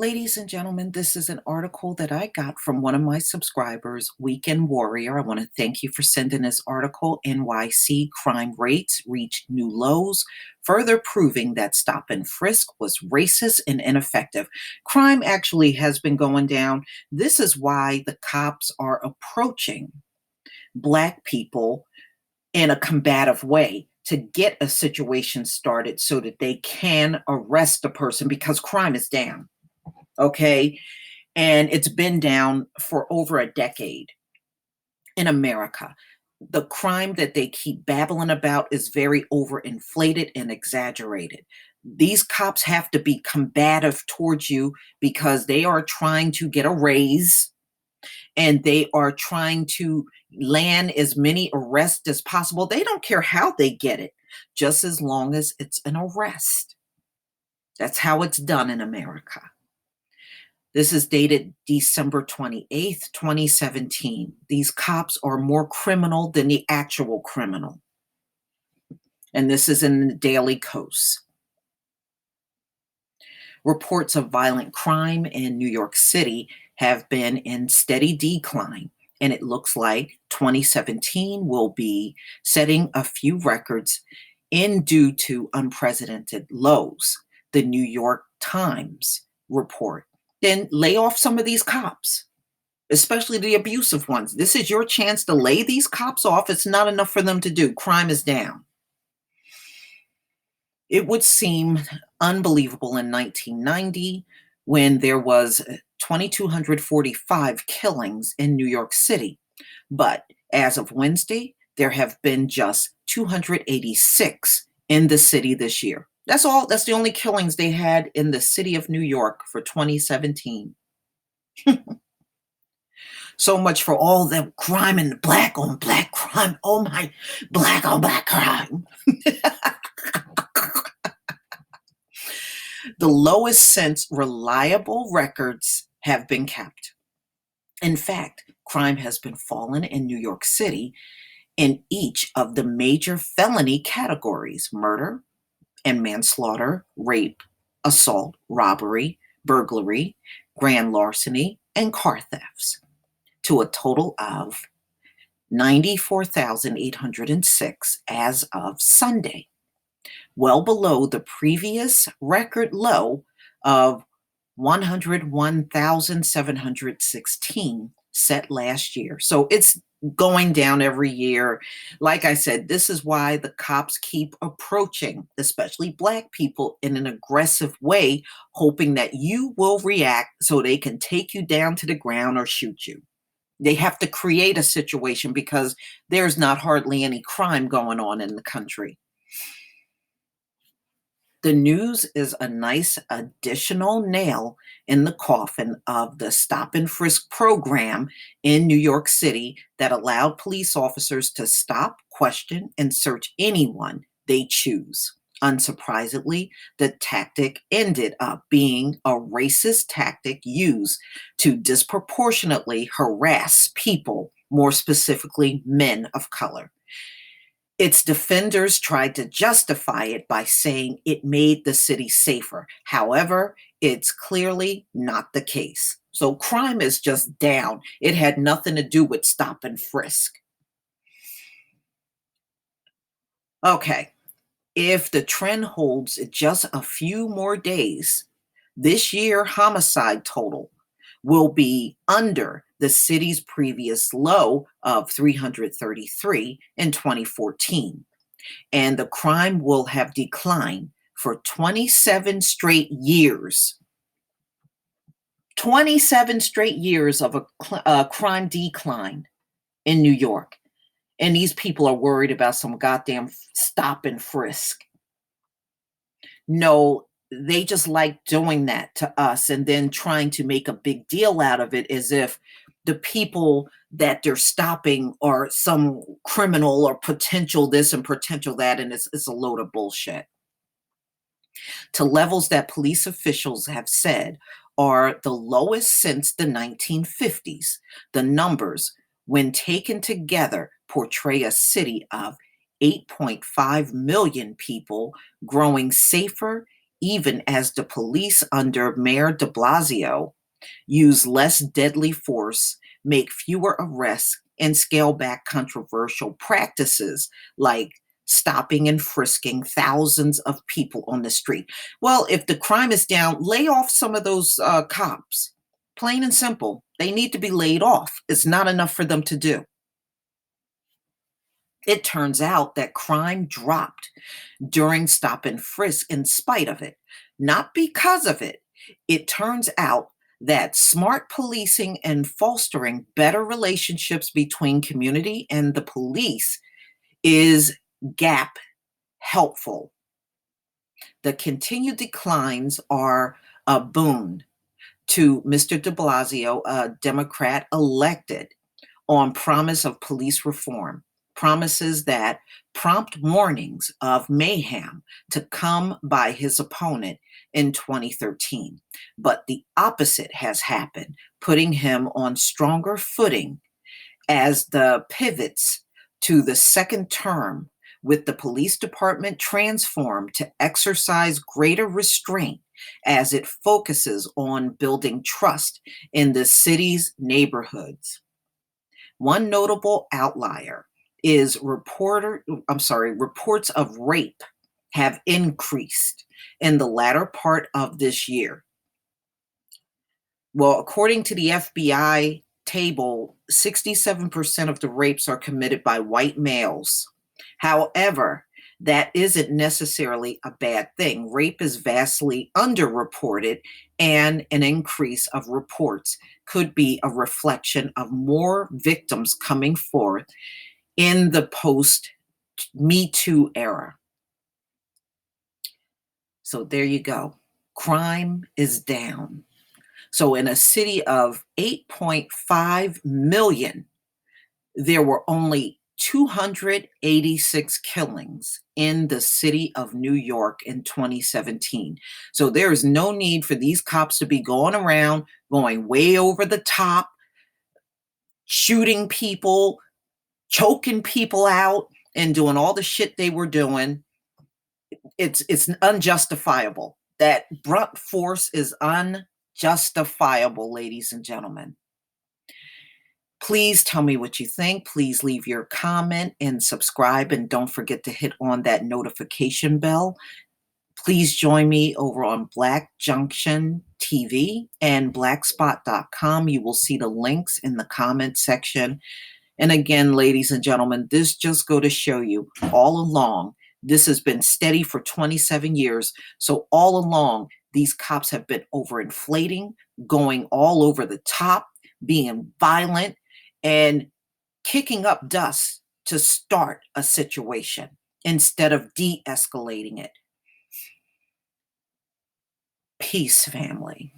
Ladies and gentlemen, this is an article that I got from one of my subscribers, Weekend Warrior. I want to thank you for sending this article. NYC crime rates reached new lows, further proving that stop and frisk was racist and ineffective. Crime actually has been going down. This is why the cops are approaching Black people in a combative way to get a situation started so that they can arrest the person because crime is down. Okay. And it's been down for over a decade in America. The crime that they keep babbling about is very overinflated and exaggerated. These cops have to be combative towards you because they are trying to get a raise and they are trying to land as many arrests as possible. They don't care how they get it, just as long as it's an arrest. That's how it's done in America. This is dated December 28th, 2017. These cops are more criminal than the actual criminal. And this is in the Daily Kos. Reports of violent crime in New York City have been in steady decline, and it looks like 2017 will be setting a few records in due to unprecedented lows. The New York Times report. Then lay off some of these cops, especially the abusive ones. This is your chance to lay these cops off. It's not enough for them to do. Crime is down. It would seem unbelievable in 1990 when there was 2,245 killings in New York City. But as of Wednesday, there have been just 286 in the city this year. That's all. That's the only killings they had in the city of New York for 2017. So much for all the crime and black on black crime. Oh my, black on black crime. The lowest since reliable records have been kept. In fact, crime has been falling in New York City in each of the major felony categories: murder and manslaughter, rape, assault, robbery, burglary, grand larceny, and car thefts, to a total of 94,806 as of Sunday, well below the previous record low of 101,716 set last year. So it's going down every year. Like I said, this is why the cops keep approaching, especially Black people, in an aggressive way, hoping that you will react so they can take you down to the ground or shoot you. They have to create a situation because there's not hardly any crime going on in the country. The news is a nice additional nail in the coffin of the stop and frisk program in New York City that allowed police officers to stop, question, and search anyone they choose. Unsurprisingly, the tactic ended up being a racist tactic used to disproportionately harass people, more specifically men of color. Its defenders tried to justify it by saying it made the city safer. However, it's clearly not the case. So crime is just down. It had nothing to do with stop and frisk. Okay, if the trend holds just a few more days, this year homicide total will be under the city's previous low of 333 in 2014. And the crime will have declined for 27 straight years. 27 straight years of a crime decline in New York. And these people are worried about some goddamn stop and frisk. No, they just like doing that to us and then trying to make a big deal out of it as if the people that they're stopping are some criminal or potential this and potential that, and it's a load of bullshit. To levels that police officials have said are the lowest since the 1950s. The numbers, when taken together, portray a city of 8.5 million people growing safer even as the police under Mayor de Blasio use less deadly force, make fewer arrests, and scale back controversial practices like stopping and frisking thousands of people on the street. Well, if the crime is down, lay off some of those cops. Plain and simple. They need to be laid off. It's not enough for them to do. It turns out that crime dropped during stop and frisk in spite of it, not because of it. It turns out that smart policing and fostering better relationships between community and the police is gap helpful. The continued declines are a boon to Mr. de Blasio, a Democrat elected on promise of police reform, promises that prompt warnings of mayhem to come by his opponent in 2013. But the opposite has happened, putting him on stronger footing as the pivots to the second term, with the police department transformed to exercise greater restraint as it focuses on building trust in the city's neighborhoods. One notable outlier is reports of rape have increased in the latter part of this year. Well, according to the FBI table, 67% of the rapes are committed by white males. However, that isn't necessarily a bad thing. Rape is vastly underreported, and an increase of reports could be a reflection of more victims coming forth in the post Me Too era. So there you go. Crime is down. So in a city of 8.5 million, there were only 286 killings in the city of New York in 2017. So there is no need for these cops to be going around, going way over the top, shooting people, choking people out, and doing all the shit they were doing. It's unjustifiable. That blunt force is unjustifiable, ladies and gentlemen. Please tell me what you think. Please leave your comment and subscribe, and don't forget to hit on that notification bell. Please join me over on Black Junction TV and blackspot.com. You will see the links in the comment section. And again, ladies and gentlemen, this just go to show you all along, this has been steady for 27 years. So all along, these cops have been overinflating, going all over the top, being violent, and kicking up dust to start a situation instead of de-escalating it. Peace, family.